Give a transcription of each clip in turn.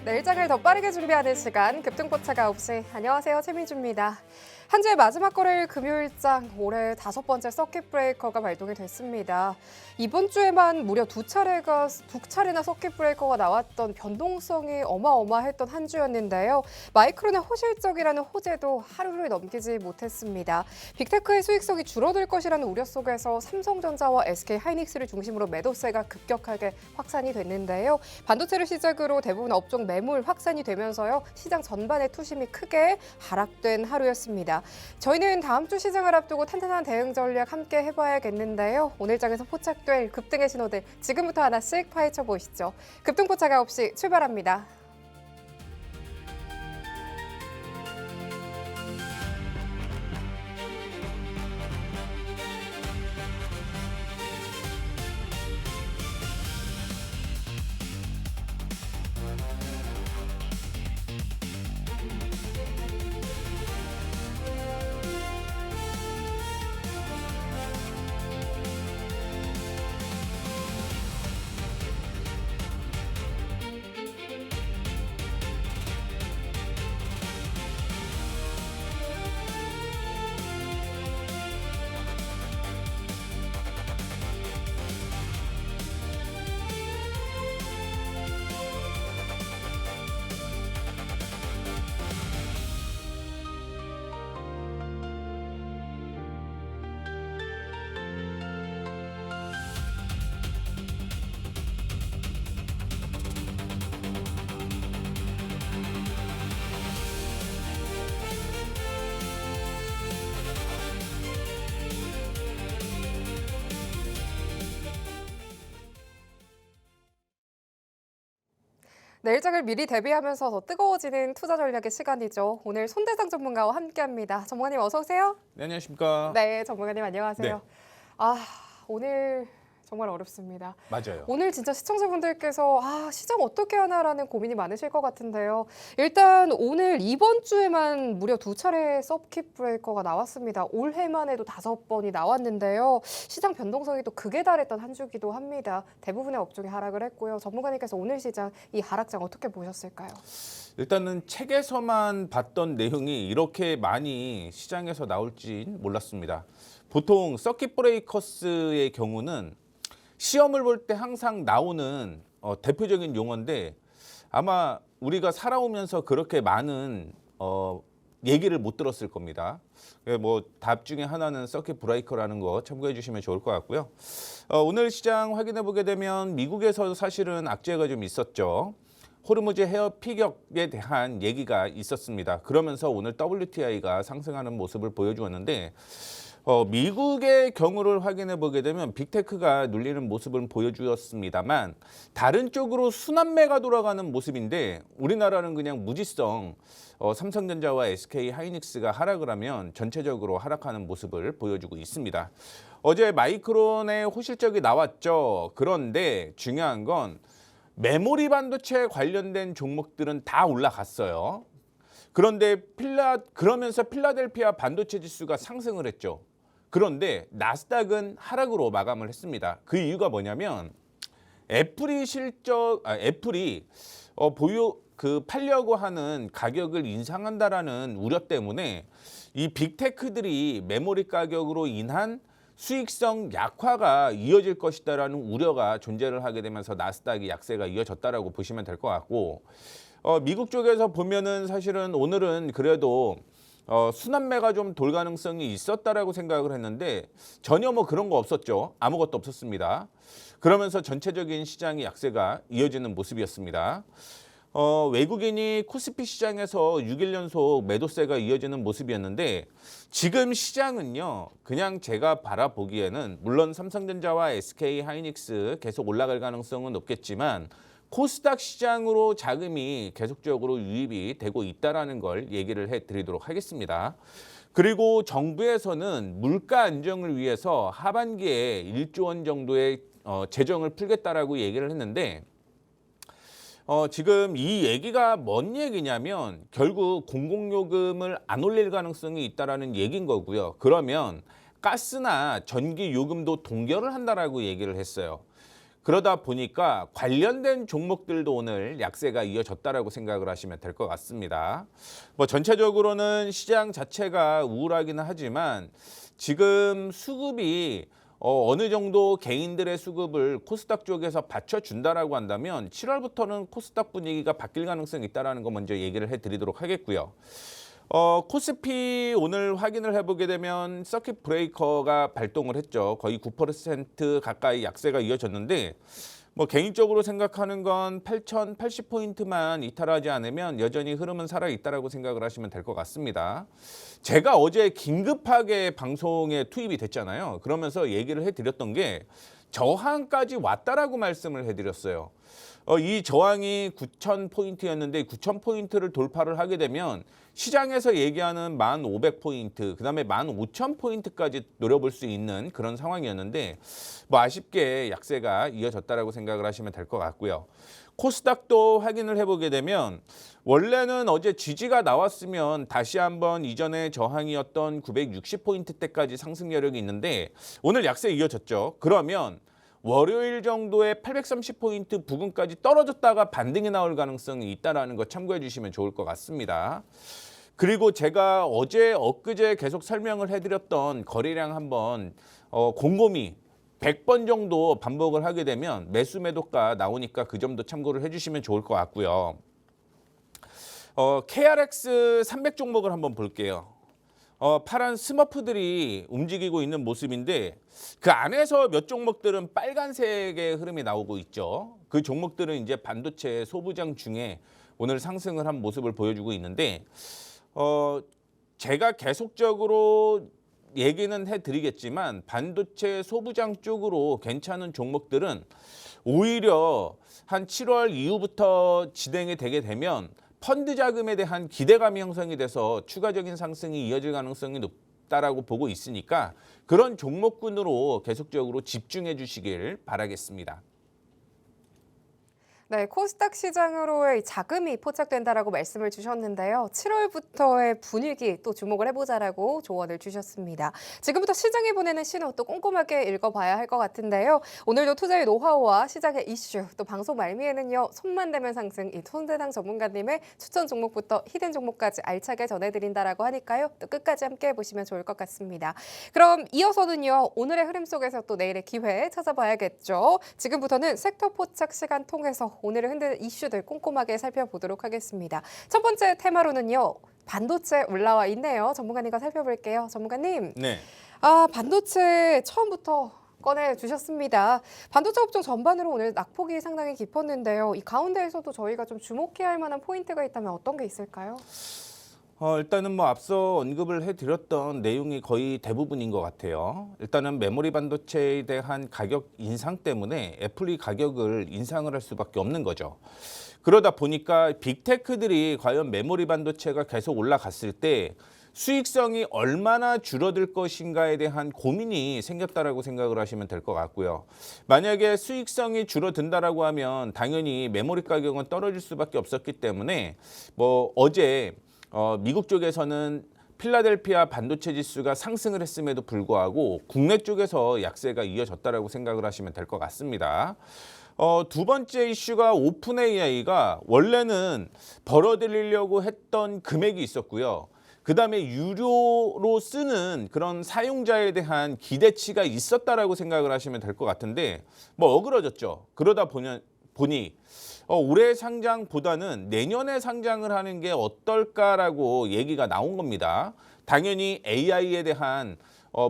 내일장을 더 빠르게 준비하는 시간 급등포차가 9시. 안녕하세요, 최민주입니다. 한 주의 마지막 거래일 금요일장, 올해 5번째 서킷 브레이커가 발동이 됐습니다. 이번 주에만 무려 두 차례나 서킷 브레이커가 나왔던 변동성이 어마어마했던 한 주였는데요. 마이크론의 호실적이라는 호재도 하루를 넘기지 못했습니다. 빅테크의 수익성이 줄어들 것이라는 우려 속에서 삼성전자와 SK하이닉스를 중심으로 매도세가 급격하게 확산이 됐는데요. 반도체를 시작으로 대부분 업종 매물 확산이 되면서요. 시장 전반의 투심이 크게 하락된 하루였습니다. 저희는 다음 주 시장을 앞두고 탄탄한 대응 전략 함께 해봐야겠는데요. 오늘 장에서 포착될 급등의 신호들 지금부터 하나씩 파헤쳐 보시죠. 급등포차가 없이 출발합니다. 내일장을 미리 대비하면서 더 뜨거워지는 투자 전략의 시간이죠. 오늘 손대상 전문가와 함께합니다. 전문가님 어서 오세요. 네, 안녕하십니까. 네, 전문가님 안녕하세요. 네. 오늘 정말 어렵습니다. 맞아요. 오늘 진짜 시청자분들께서 시장 어떻게 하나라는 고민이 많으실 것 같은데요. 일단 오늘 이번 주에만 무려 두 차례 서킷 브레이커가 나왔습니다. 올해만 해도 5번이 나왔는데요. 시장 변동성이 또 극에 달했던 한 주기도 합니다. 대부분의 업종이 하락을 했고요. 전문가님께서 오늘 시장 이 하락장 어떻게 보셨을까요? 일단은 책에서만 봤던 내용이 이렇게 많이 시장에서 나올진 몰랐습니다. 보통 서킷 브레이커스의 경우는 시험을 볼 때 항상 나오는 대표적인 용어인데 아마 우리가 살아오면서 그렇게 많은 얘기를 못 들었을 겁니다. 뭐 답 중에 하나는 서킷 브레이커라는 거 참고해 주시면 좋을 것 같고요. 오늘 시장 확인해 보게 되면 미국에서 사실은 악재가 좀 있었죠. 호르무즈 헤어 피격에 대한 얘기가 있었습니다. 그러면서 오늘 WTI가 상승하는 모습을 보여주었는데 미국의 경우를 확인해 보게 되면 빅테크가 눌리는 모습을 보여주었습니다만 다른 쪽으로 순환매가 돌아가는 모습인데 우리나라는 그냥 무지성 삼성전자와 SK하이닉스가 하락을 하면 전체적으로 하락하는 모습을 보여주고 있습니다. 어제 마이크론의 호실적이 나왔죠. 그런데 중요한 건 메모리 반도체 관련된 종목들은 다 올라갔어요. 그런데 그러면서 필라델피아 반도체 지수가 상승을 했죠. 그런데 나스닥은 하락으로 마감을 했습니다. 그 이유가 뭐냐면 애플이 팔려고 하는 가격을 인상한다라는 우려 때문에 이 빅테크들이 메모리 가격으로 인한 수익성 약화가 이어질 것이다라는 우려가 존재를 하게 되면서 나스닥이 약세가 이어졌다라고 보시면 될 것 같고 미국 쪽에서 보면은 사실은 오늘은 그래도 순환매가 좀 돌 가능성이 있었다라고 생각을 했는데 전혀 뭐 그런 거 없었죠. 아무것도 없었습니다. 그러면서 전체적인 시장의 약세가 이어지는 모습이었습니다. 외국인이 코스피 시장에서 6일 연속 매도세가 이어지는 모습이었는데 지금 시장은요. 그냥 제가 바라보기에는 물론 삼성전자와 SK하이닉스 계속 올라갈 가능성은 높겠지만 코스닥 시장으로 자금이 계속적으로 유입이 되고 있다는 걸 얘기를 해드리도록 하겠습니다. 그리고 정부에서는 물가 안정을 위해서 하반기에 1조 원 정도의 재정을 풀겠다라고 얘기를 했는데 지금 이 얘기가 뭔 얘기냐면 결국 공공요금을 안 올릴 가능성이 있다라는 얘기인 거고요. 그러면 가스나 전기 요금도 동결을 한다라고 얘기를 했어요. 그러다 보니까 관련된 종목들도 오늘 약세가 이어졌다라고 생각을 하시면 될 것 같습니다. 뭐 전체적으로는 시장 자체가 우울하기는 하지만 지금 수급이 어느 정도 개인들의 수급을 코스닥 쪽에서 받쳐준다라고 한다면 7월부터는 코스닥 분위기가 바뀔 가능성이 있다는 거 먼저 얘기를 해드리도록 하겠고요. 코스피 오늘 확인을 해보게 되면 서킷 브레이커가 발동을 했죠. 거의 9% 가까이 약세가 이어졌는데 뭐 개인적으로 생각하는 건 8,080포인트만 이탈하지 않으면 여전히 흐름은 살아있다라고 생각을 하시면 될 것 같습니다. 제가 어제 긴급하게 방송에 투입이 됐잖아요. 그러면서 얘기를 해드렸던 게 저항까지 왔다라고 말씀을 해드렸어요. 이 저항이 9,000포인트였는데 9,000포인트를 돌파를 하게 되면 시장에서 얘기하는 1,500포인트, 그다음에 15,000포인트까지 노려볼 수 있는 그런 상황이었는데 뭐 아쉽게 약세가 이어졌다라고 생각을 하시면 될 것 같고요. 코스닥도 확인을 해보게 되면 원래는 어제 지지가 나왔으면 다시 한번 이전의 저항이었던 960포인트대까지 상승 여력이 있는데 오늘 약세 이어졌죠. 그러면 월요일 정도에 830포인트 부근까지 떨어졌다가 반등이 나올 가능성이 있다는 거 참고해 주시면 좋을 것 같습니다. 그리고 제가 어제 엊그제 계속 설명을 해드렸던 거래량 한번 곰곰이 100번 정도 반복을 하게 되면 매수 매도가 나오니까 그 점도 참고를 해주시면 좋을 것 같고요. KRX 300 종목을 한번 볼게요. 파란 스머프들이 움직이고 있는 모습인데 그 안에서 몇 종목들은 빨간색의 흐름이 나오고 있죠. 그 종목들은 이제 반도체 소부장 중에 오늘 상승을 한 모습을 보여주고 있는데 제가 계속적으로 얘기는 해드리겠지만 반도체 소부장 쪽으로 괜찮은 종목들은 오히려 한 7월 이후부터 진행이 되게 되면 펀드 자금에 대한 기대감이 형성이 돼서 추가적인 상승이 이어질 가능성이 높다라고 보고 있으니까 그런 종목군으로 계속적으로 집중해 주시길 바라겠습니다. 네, 코스닥 시장으로의 자금이 포착된다라고 말씀을 주셨는데요. 7월부터의 분위기 또 주목을 해보자라고 조언을 주셨습니다. 지금부터 시장이 보내는 신호 또 꼼꼼하게 읽어봐야 할 것 같은데요. 오늘도 투자의 노하우와 시장의 이슈 또 방송 말미에는요. 손만 대면 상승 이 손대당 전문가님의 추천 종목부터 히든 종목까지 알차게 전해드린다라고 하니까요. 또 끝까지 함께 해보시면 좋을 것 같습니다. 그럼 이어서는요. 오늘의 흐름 속에서 또 내일의 기회 찾아봐야겠죠. 지금부터는 섹터 포착 시간 통해서 오늘을 흔드는 이슈들 꼼꼼하게 살펴보도록 하겠습니다. 첫 번째 테마로는요. 반도체 올라와 있네요. 전문가님과 살펴볼게요. 전문가님. 네. 반도체 처음부터 꺼내주셨습니다. 반도체 업종 전반으로 오늘 낙폭이 상당히 깊었는데요. 이 가운데에서도 저희가 좀 주목해야 할 만한 포인트가 있다면 어떤 게 있을까요? 일단은 뭐 앞서 언급을 해드렸던 내용이 거의 대부분인 것 같아요. 일단은 메모리 반도체에 대한 가격 인상 때문에 애플이 가격을 인상을 할 수밖에 없는 거죠. 그러다 보니까 빅테크들이 과연 메모리 반도체가 계속 올라갔을 때 수익성이 얼마나 줄어들 것인가에 대한 고민이 생겼다라고 생각을 하시면 될 것 같고요. 만약에 수익성이 줄어든다라고 하면 당연히 메모리 가격은 떨어질 수밖에 없었기 때문에 뭐 어제 미국 쪽에서는 필라델피아 반도체 지수가 상승을 했음에도 불구하고 국내 쪽에서 약세가 이어졌다라고 생각을 하시면 될 것 같습니다. 두 번째 이슈가 오픈 AI가 원래는 벌어들이려고 했던 금액이 있었고요. 그 다음에 유료로 쓰는 그런 사용자에 대한 기대치가 있었다라고 생각을 하시면 될 것 같은데 뭐 어그러졌죠. 그러다 보니 올해 상장보다는 내년에 상장을 하는 게 어떨까라고 얘기가 나온 겁니다. 당연히 AI에 대한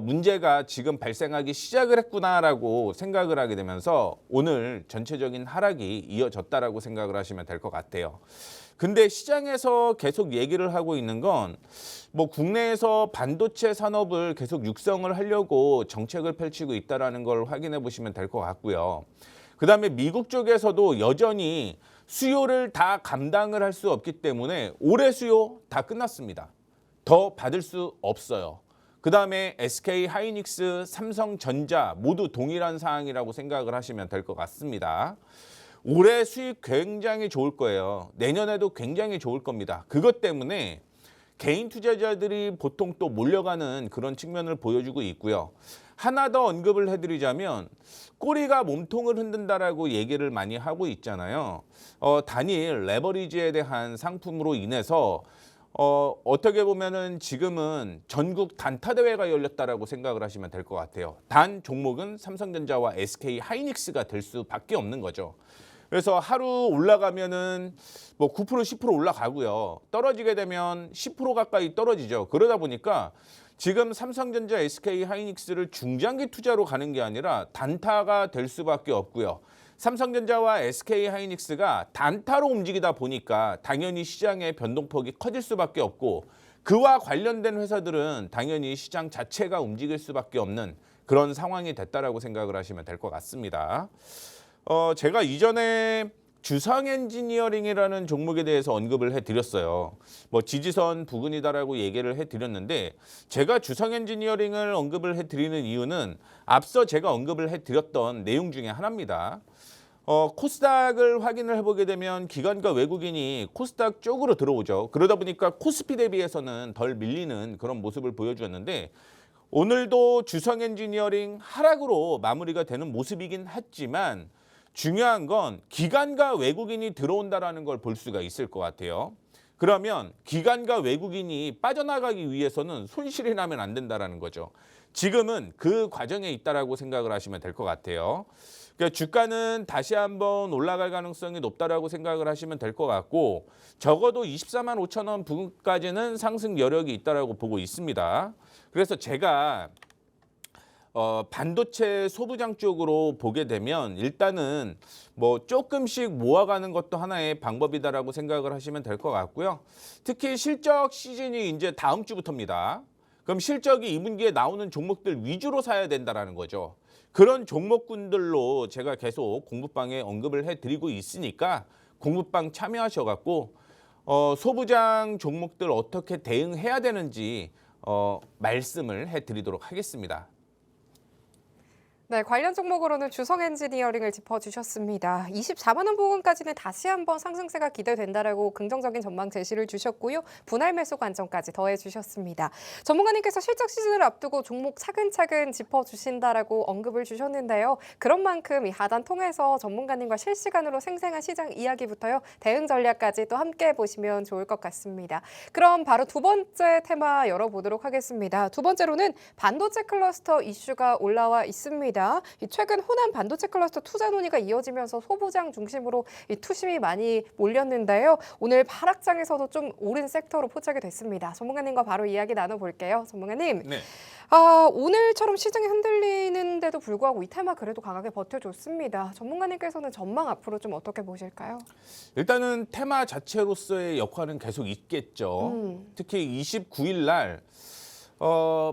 문제가 지금 발생하기 시작을 했구나라고 생각을 하게 되면서 오늘 전체적인 하락이 이어졌다라고 생각을 하시면 될 것 같아요. 근데 시장에서 계속 얘기를 하고 있는 건 뭐 국내에서 반도체 산업을 계속 육성을 하려고 정책을 펼치고 있다는 걸 확인해 보시면 될 것 같고요. 그다음에 미국 쪽에서도 여전히 수요를 다 감당을 할 수 없기 때문에 올해 수요 다 끝났습니다. 더 받을 수 없어요. 그다음에 SK 하이닉스, 삼성전자 모두 동일한 사항이라고 생각을 하시면 될 것 같습니다. 올해 수익 굉장히 좋을 거예요. 내년에도 굉장히 좋을 겁니다. 그것 때문에 개인 투자자들이 보통 또 몰려가는 그런 측면을 보여주고 있고요. 하나 더 언급을 해드리자면 꼬리가 몸통을 흔든다라고 얘기를 많이 하고 있잖아요. 단일 레버리지에 대한 상품으로 인해서 어떻게 보면은 지금은 전국 단타 대회가 열렸다라고 생각을 하시면 될 것 같아요. 단 종목은 삼성전자와 SK 하이닉스가 될 수밖에 없는 거죠. 그래서 하루 올라가면은 뭐 9% 10% 올라가고요. 떨어지게 되면 10% 가까이 떨어지죠. 그러다 보니까 지금 삼성전자, SK 하이닉스를 중장기 투자로 가는 게 아니라 단타가 될 수밖에 없고요. 삼성전자와 SK 하이닉스가 단타로 움직이다 보니까 당연히 시장의 변동폭이 커질 수밖에 없고 그와 관련된 회사들은 당연히 시장 자체가 움직일 수밖에 없는 그런 상황이 됐다라고 생각을 하시면 될 것 같습니다. 제가 이전에 주성 엔지니어링이라는 종목에 대해서 언급을 해드렸어요. 뭐 지지선 부근이다라고 얘기를 해드렸는데 제가 주성 엔지니어링을 언급을 해드리는 이유는 앞서 제가 언급을 해드렸던 내용 중에 하나입니다. 코스닥을 확인을 해보게 되면 기관과 외국인이 코스닥 쪽으로 들어오죠. 그러다 보니까 코스피 대비해서는 덜 밀리는 그런 모습을 보여주었는데 오늘도 주성 엔지니어링 하락으로 마무리가 되는 모습이긴 했지만 중요한 건 기관과 외국인이 들어온다라는 걸 볼 수가 있을 것 같아요. 그러면 기관과 외국인이 빠져나가기 위해서는 손실이 나면 안 된다라는 거죠. 지금은 그 과정에 있다라고 생각을 하시면 될 것 같아요. 그러니까 주가는 다시 한번 올라갈 가능성이 높다라고 생각을 하시면 될 것 같고 적어도 24만 5천 원 부근까지는 상승 여력이 있다라고 보고 있습니다. 그래서 제가 반도체 소부장 쪽으로 보게 되면 일단은 뭐 조금씩 모아가는 것도 하나의 방법이다라고 생각을 하시면 될 것 같고요. 특히 실적 시즌이 이제 다음 주부터입니다. 그럼 실적이 2분기에 나오는 종목들 위주로 사야 된다라는 거죠. 그런 종목군들로 제가 계속 공부방에 언급을 해드리고 있으니까 공부방 참여하셔갖고 소부장 종목들 어떻게 대응해야 되는지 말씀을 해드리도록 하겠습니다. 네, 관련 종목으로는 주성 엔지니어링을 짚어주셨습니다. 24만 원 부근까지는 다시 한번 상승세가 기대된다라고 긍정적인 전망 제시를 주셨고요. 분할 매수 관점까지 더해주셨습니다. 전문가님께서 실적 시즌을 앞두고 종목 차근차근 짚어주신다라고 언급을 주셨는데요. 그런 만큼 이 하단 통해서 전문가님과 실시간으로 생생한 시장 이야기부터요. 대응 전략까지 또 함께 보시면 좋을 것 같습니다. 그럼 바로 두 번째 테마 열어보도록 하겠습니다. 두 번째로는 반도체 클러스터 이슈가 올라와 있습니다. 최근 호남 반도체 클러스터 투자 논의가 이어지면서 소부장 중심으로 투심이 많이 몰렸는데요. 오늘 하락장에서도 좀 오른 섹터로 포착이 됐습니다. 전문가님과 바로 이야기 나눠볼게요. 전문가님. 네. 오늘처럼 시장이 흔들리는데도 불구하고 이 테마 그래도 강하게 버텨줬습니다. 전문가님께서는 전망 앞으로 좀 어떻게 보실까요? 일단은 테마 자체로서의 역할은 계속 있겠죠. 특히 29일 날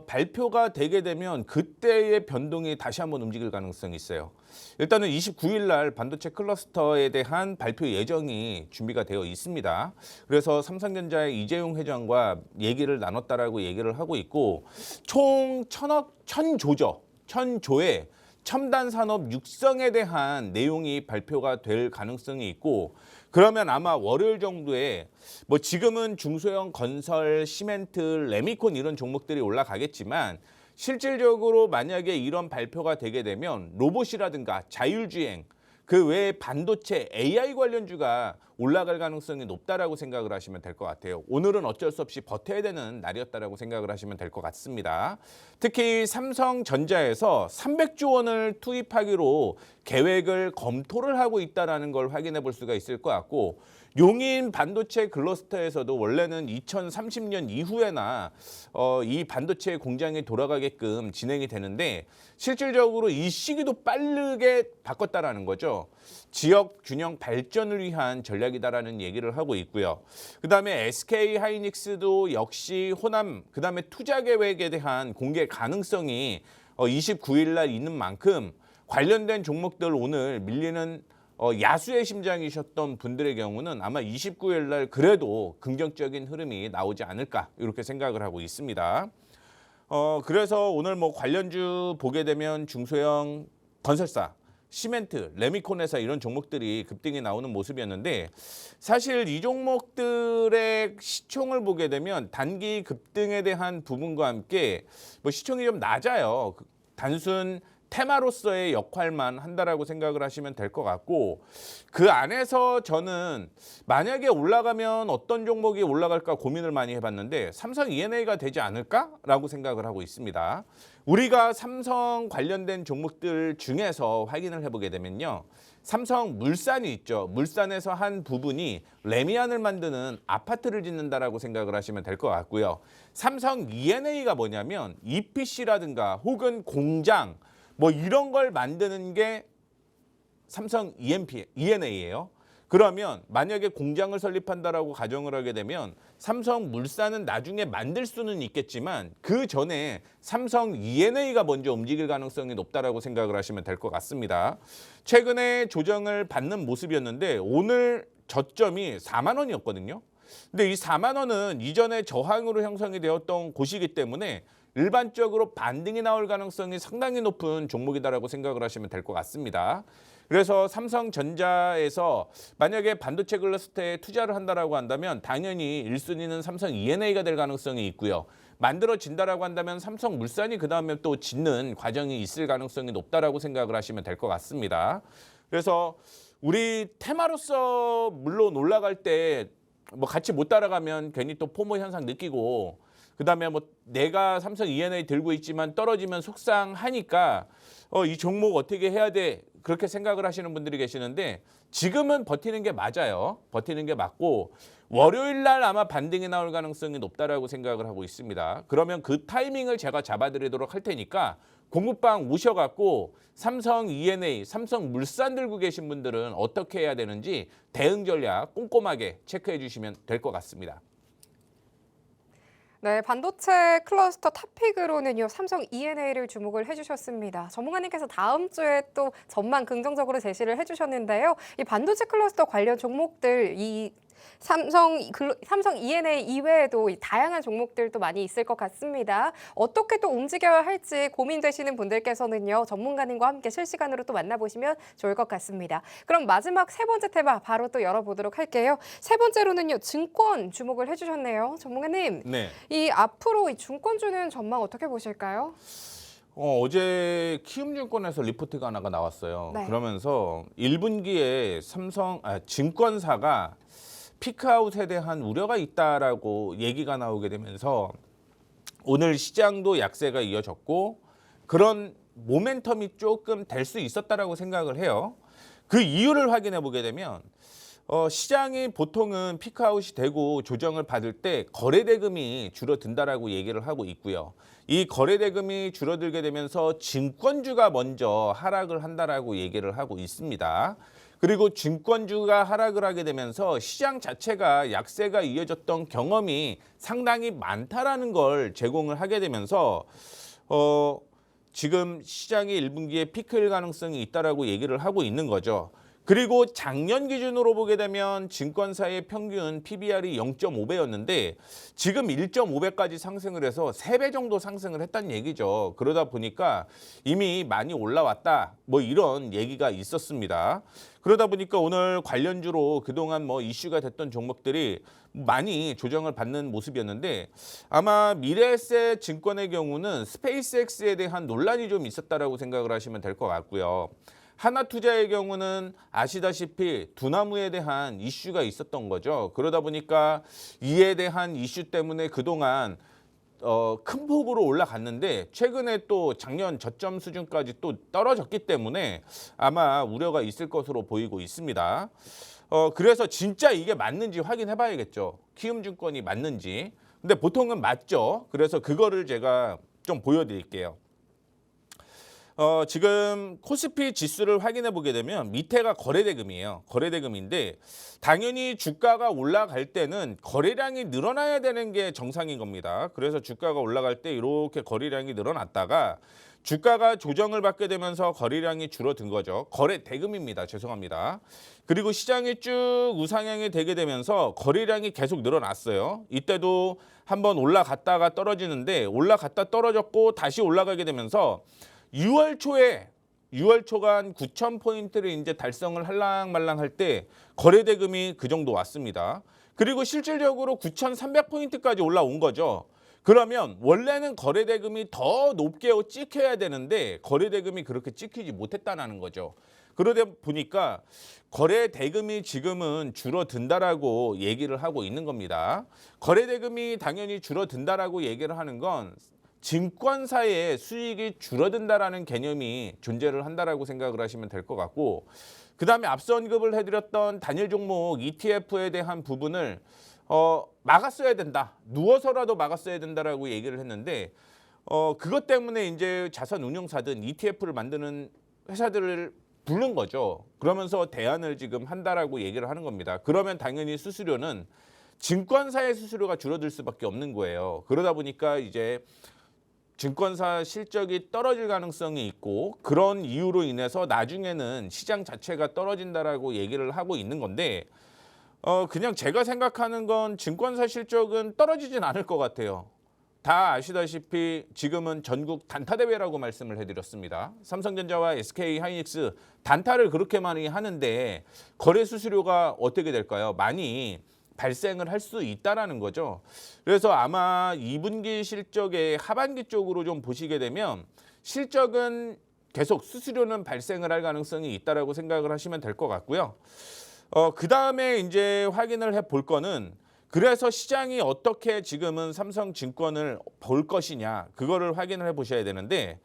발표가 되게 되면 그때의 변동이 다시 한번 움직일 가능성이 있어요. 일단은 29일 날 반도체 클러스터에 대한 발표 예정이 준비가 되어 있습니다. 그래서 삼성전자의 이재용 회장과 얘기를 나눴다라고 얘기를 하고 있고 총 1000조죠. 1000조의 첨단 산업 육성에 대한 내용이 발표가 될 가능성이 있고 그러면 아마 월요일 정도에 뭐 지금은 중소형 건설, 시멘트, 레미콘 이런 종목들이 올라가겠지만 실질적으로 만약에 이런 발표가 되게 되면 로봇이라든가 자율주행 그 외에 반도체 AI 관련주가 올라갈 가능성이 높다라고 생각을 하시면 될 것 같아요. 오늘은 어쩔 수 없이 버텨야 되는 날이었다라고 생각을 하시면 될 것 같습니다. 특히 삼성전자에서 300조 원을 투입하기로 계획을 검토를 하고 있다는 걸 확인해 볼 수가 있을 것 같고 용인 반도체 클러스터에서도 원래는 2030년 이후에나 이 반도체 공장이 돌아가게끔 진행이 되는데 실질적으로 이 시기도 빠르게 바꿨다라는 거죠. 지역 균형 발전을 위한 전략이다라는 얘기를 하고 있고요. 그다음에 SK 하이닉스도 역시 호남 그다음에 투자 계획에 대한 공개 가능성이 29일 날 있는 만큼 관련된 종목들 오늘 밀리는 야수의 심장이셨던 분들의 경우는 아마 29일 날 그래도 긍정적인 흐름이 나오지 않을까 이렇게 생각을 하고 있습니다. 그래서 오늘 뭐 관련주 보게 되면 중소형 건설사, 시멘트, 레미콘 회사 이런 종목들이 급등이 나오는 모습이었는데 사실 이 종목들의 시총을 보게 되면 단기 급등에 대한 부분과 함께 뭐 시총이 좀 낮아요. 단순 테마로서의 역할만 한다라고 생각을 하시면 될 것 같고, 그 안에서 저는 만약에 올라가면 어떤 종목이 올라갈까 고민을 많이 해봤는데 삼성 E&A가 되지 않을까라고 생각을 하고 있습니다. 우리가 삼성 관련된 종목들 중에서 확인을 해보게 되면요, 삼성 물산이 있죠. 물산에서 한 부분이 레미안을 만드는 아파트를 짓는다라고 생각을 하시면 될 것 같고요. 삼성 E&A가 뭐냐면 EPC라든가 혹은 공장 뭐 이런 걸 만드는 게 삼성 E&A예요. 그러면 만약에 공장을 설립한다라고 가정을 하게 되면 삼성물산은 나중에 만들 수는 있겠지만 그 전에 삼성 E&A가 먼저 움직일 가능성이 높다라고 생각을 하시면 될 것 같습니다. 최근에 조정을 받는 모습이었는데 오늘 저점이 4만 원이었거든요. 근데 이 4만 원은 이전에 저항으로 형성이 되었던 곳이기 때문에 일반적으로 반등이 나올 가능성이 상당히 높은 종목이다라고 생각을 하시면 될 것 같습니다. 그래서 삼성전자에서 만약에 반도체 클러스터에 투자를 한다라고 한다면 당연히 1순위는 삼성 E&A가 될 가능성이 있고요. 만들어진다라고 한다면 삼성물산이 그다음에 또 짓는 과정이 있을 가능성이 높다라고 생각을 하시면 될 것 같습니다. 그래서 우리 테마로서 물론 올라갈 때 뭐 같이 못 따라가면 괜히 또 포모 현상 느끼고 그다음에 뭐 내가 삼성 E&A 들고 있지만 떨어지면 속상하니까 이 종목 어떻게 해야 돼 그렇게 생각을 하시는 분들이 계시는데 지금은 버티는 게 맞아요. 버티는 게 맞고 월요일 날 아마 반등이 나올 가능성이 높다라고 생각을 하고 있습니다. 그러면 그 타이밍을 제가 잡아드리도록 할 테니까 공부방 오셔갖고 삼성 E&A, 삼성물산 들고 계신 분들은 어떻게 해야 되는지 대응 전략 꼼꼼하게 체크해 주시면 될 것 같습니다. 네, 반도체 클러스터 탑픽으로는요, 삼성 E&A를 주목을 해주셨습니다. 전문가님께서 다음 주에 또 전망 긍정적으로 제시를 해주셨는데요. 이 반도체 클러스터 관련 종목들, 이 삼성 E&A 이외에도 이 다양한 종목들도 많이 있을 것 같습니다. 어떻게 또 움직여야 할지 고민되시는 분들께서는요, 전문가님과 함께 실시간으로 또 만나보시면 좋을 것 같습니다. 그럼 마지막 세 번째 테마 바로 또 열어보도록 할게요. 세 번째로는요, 증권 주목을 해주셨네요. 전문가님, 네. 이 앞으로 이 증권주는 전망 어떻게 보실까요? 어제 키움증권에서 리포트가 하나가 나왔어요. 네. 그러면서 1분기에 증권사가 피크아웃에 대한 우려가 있다라고 얘기가 나오게 되면서 오늘 시장도 약세가 이어졌고 그런 모멘텀이 조금 될 수 있었다라고 생각을 해요. 그 이유를 확인해 보게 되면 시장이 보통은 피크아웃이 되고 조정을 받을 때 거래대금이 줄어든다라고 얘기를 하고 있고요. 이 거래대금이 줄어들게 되면서 증권주가 먼저 하락을 한다라고 얘기를 하고 있습니다. 그리고 증권주가 하락을 하게 되면서 시장 자체가 약세가 이어졌던 경험이 상당히 많다라는 걸 제공을 하게 되면서 지금 시장이 1분기에 피크일 가능성이 있다라고 얘기를 하고 있는 거죠. 그리고 작년 기준으로 보게 되면 증권사의 평균 PBR이 0.5배였는데 지금 1.5배까지 상승을 해서 3배 정도 상승을 했다는 얘기죠. 그러다 보니까 이미 많이 올라왔다. 뭐 이런 얘기가 있었습니다. 그러다 보니까 오늘 관련주로 그동안 뭐 이슈가 됐던 종목들이 많이 조정을 받는 모습이었는데 아마 미래에셋 증권의 경우는 스페이스X에 대한 논란이 좀 있었다라고 생각을 하시면 될 것 같고요. 하나투자의 경우는 아시다시피 두나무에 대한 이슈가 있었던 거죠. 그러다 보니까 이에 대한 이슈 때문에 그동안 큰 폭으로 올라갔는데 최근에 또 작년 저점 수준까지 또 떨어졌기 때문에 아마 우려가 있을 것으로 보이고 있습니다. 그래서 진짜 이게 맞는지 확인해 봐야겠죠. 키움증권이 맞는지. 근데 보통은 맞죠. 그래서 그거를 제가 좀 보여드릴게요. 지금 코스피 지수를 확인해 보게 되면 밑에가 거래대금이에요. 거래대금인데 당연히 주가가 올라갈 때는 거래량이 늘어나야 되는 게 정상인 겁니다. 그래서 주가가 올라갈 때 이렇게 거래량이 늘어났다가 주가가 조정을 받게 되면서 거래량이 줄어든 거죠. 거래대금입니다. 죄송합니다. 그리고 시장이 쭉 우상향이 되게 되면서 거래량이 계속 늘어났어요. 이때도 한번 올라갔다가 떨어지는데 올라갔다 떨어졌고 다시 올라가게 되면서 6월 초가 한 9,000포인트를 이제 달성을 할랑말랑 할 때 거래대금이 그 정도 왔습니다. 그리고 실질적으로 9,300포인트까지 올라온 거죠. 그러면 원래는 거래대금이 더 높게 찍혀야 되는데 거래대금이 그렇게 찍히지 못했다는 거죠. 그러다 보니까 거래대금이 지금은 줄어든다라고 얘기를 하고 있는 겁니다. 거래대금이 당연히 줄어든다라고 얘기를 하는 건 증권사의 수익이 줄어든다라는 개념이 존재를 한다라고 생각을 하시면 될 것 같고, 그다음에 앞서 언급을 해드렸던 단일 종목 ETF에 대한 부분을 막았어야 된다. 누워서라도 막았어야 된다라고 얘기를 했는데 그것 때문에 이제 자산 운용사든 ETF를 만드는 회사들을 부른 거죠. 그러면서 대안을 지금 한다라고 얘기를 하는 겁니다. 그러면 당연히 수수료는 증권사의 수수료가 줄어들 수밖에 없는 거예요. 그러다 보니까 이제 증권사 실적이 떨어질 가능성이 있고 그런 이유로 인해서 나중에는 시장 자체가 떨어진다라고 얘기를 하고 있는 건데 그냥 제가 생각하는 건 증권사 실적은 떨어지진 않을 것 같아요. 다 아시다시피 지금은 전국 단타 대회라고 말씀을 해드렸습니다. 삼성전자와 SK하이닉스 단타를 그렇게 많이 하는데 거래 수수료가 어떻게 될까요? 많이 발생을 할 수 있다라는 거죠. 그래서 아마 2분기 실적의 하반기 쪽으로 좀 보시게 되면 실적은 계속 수수료는 발생을 할 가능성이 있다라고 생각을 하시면 될 것 같고요. 그 다음에 이제 확인을 해볼 거는 그래서 시장이 어떻게 지금은 삼성증권을 볼 것이냐 그거를 확인을 해보셔야 되는데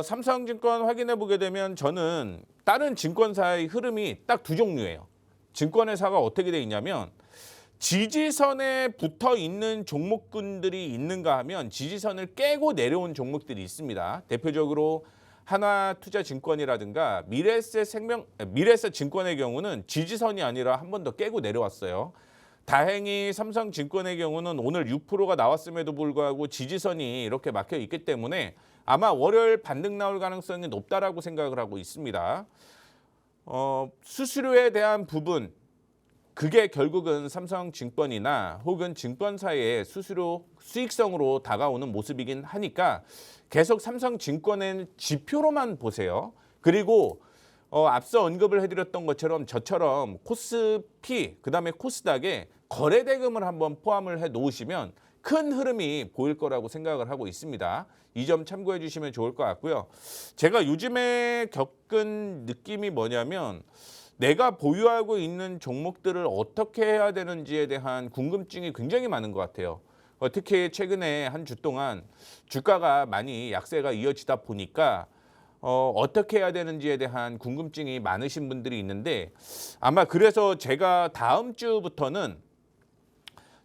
삼성증권 확인해 보게 되면 저는 다른 증권사의 흐름이 딱 두 종류예요. 증권회사가 어떻게 돼 있냐면 지지선에 붙어 있는 종목군들이 있는가 하면 지지선을 깨고 내려온 종목들이 있습니다. 대표적으로 하나투자증권이라든가 미래에셋증권의 경우는 지지선이 아니라 한 번 더 깨고 내려왔어요. 다행히 삼성증권의 경우는 오늘 6%가 나왔음에도 불구하고 지지선이 이렇게 막혀 있기 때문에 아마 월요일 반등 나올 가능성이 높다라고 생각을 하고 있습니다. 수수료에 대한 부분 그게 결국은 삼성증권이나 혹은 증권사의 수수료 수익성으로 다가오는 모습이긴 하니까 계속 삼성증권의 지표로만 보세요. 그리고 앞서 언급을 해드렸던 것처럼 저처럼 코스피 그다음에 코스닥에 거래대금을 한번 포함을 해 놓으시면 큰 흐름이 보일 거라고 생각을 하고 있습니다. 이 점 참고해 주시면 좋을 것 같고요. 제가 요즘에 겪은 느낌이 뭐냐면 내가 보유하고 있는 종목들을 어떻게 해야 되는지에 대한 궁금증이 굉장히 많은 것 같아요. 특히 최근에 한 주 동안 주가가 많이 약세가 이어지다 보니까 어떻게 해야 되는지에 대한 궁금증이 많으신 분들이 있는데 아마 그래서 제가 다음 주부터는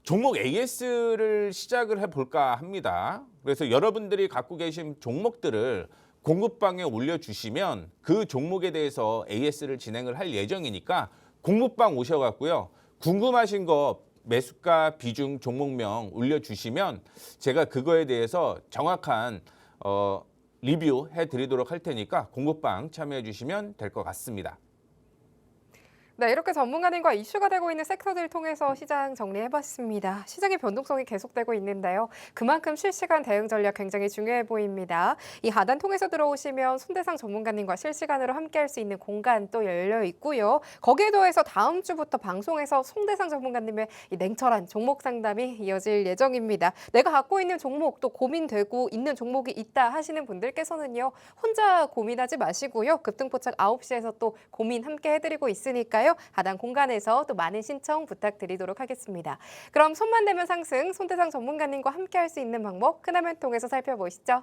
종목 AS를 시작을 해볼까 합니다. 그래서 여러분들이 갖고 계신 종목들을 공급방에 올려주시면 그 종목에 대해서 AS를 진행을 할 예정이니까 공급방 오셔갖고요. 궁금하신 거 매수가, 비중, 종목명 올려주시면 제가 그거에 대해서 정확한 리뷰해 드리도록 할 테니까 공급방 참여해 주시면 될 것 같습니다. 네, 이렇게 전문가님과 이슈가 되고 있는 섹터들을 통해서 시장 정리해봤습니다. 시장의 변동성이 계속되고 있는데요. 그만큼 실시간 대응 전략 굉장히 중요해 보입니다. 이 하단 통해서 들어오시면 손대상 전문가님과 실시간으로 함께할 수 있는 공간 또 열려 있고요. 거기에 더해서 다음 주부터 방송에서 손대상 전문가님의 이 냉철한 종목 상담이 이어질 예정입니다. 내가 갖고 있는 종목 또 고민되고 있는 종목이 있다 하시는 분들께서는요. 혼자 고민하지 마시고요. 급등포착 9시에서 또 고민 함께 해드리고 있으니까요. 하단 공간에서 또 많은 신청 부탁드리도록 하겠습니다. 그럼 손만 대면 상승, 손대상 전문가님과 함께 할 수 있는 방법 큰 화면 통해서 살펴보시죠.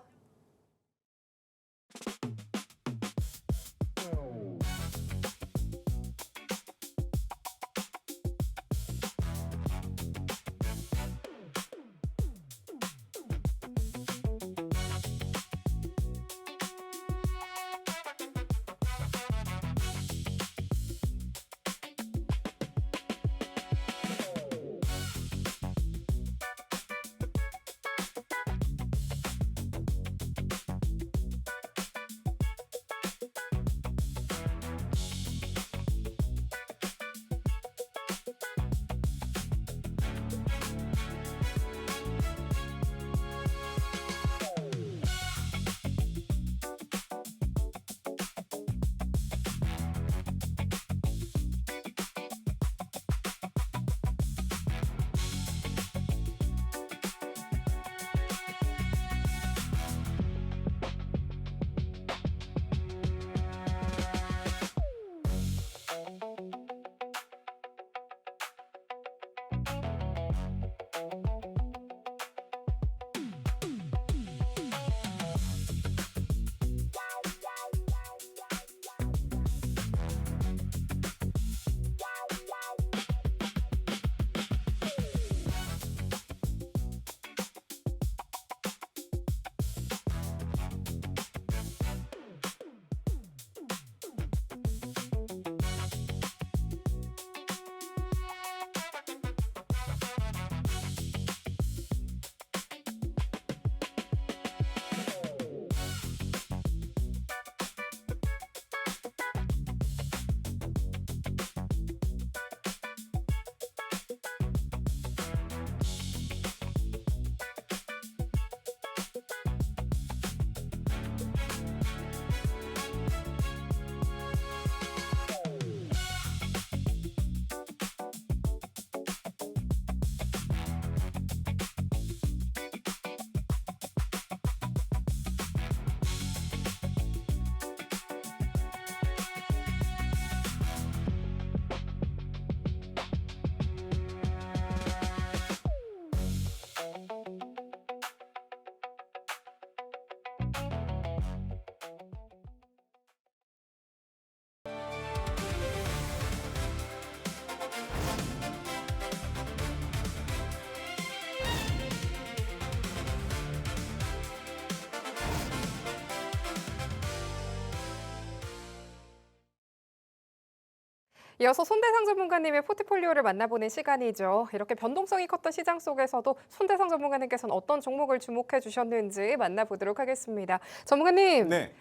이어서 손대상 전문가님의 포트폴리오를 만나보는 시간이죠. 이렇게 변동성이 컸던 시장 속에서도 손대상 전문가님께서는 어떤 종목을 주목해 주셨는지 만나보도록 하겠습니다. 전문가님. 네.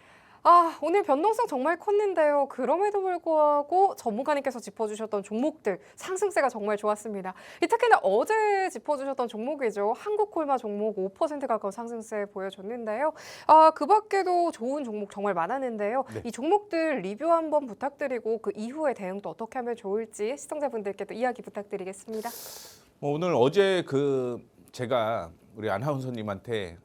오늘 변동성 정말 컸는데요. 그럼에도 불구하고 전문가님께서 짚어주셨던 종목들 상승세가 정말 좋았습니다. 특히나 어제 짚어주셨던 종목이죠. 한국콜마 종목 5% 가까운 상승세 보여줬는데요. 그 밖에도 좋은 종목 정말 많았는데요. 네. 이 종목들 리뷰 한번 부탁드리고 그 이후의 대응도 어떻게 하면 좋을지 시청자분들께도 이야기 부탁드리겠습니다. 오늘 어제 제가 우리 아나운서님한테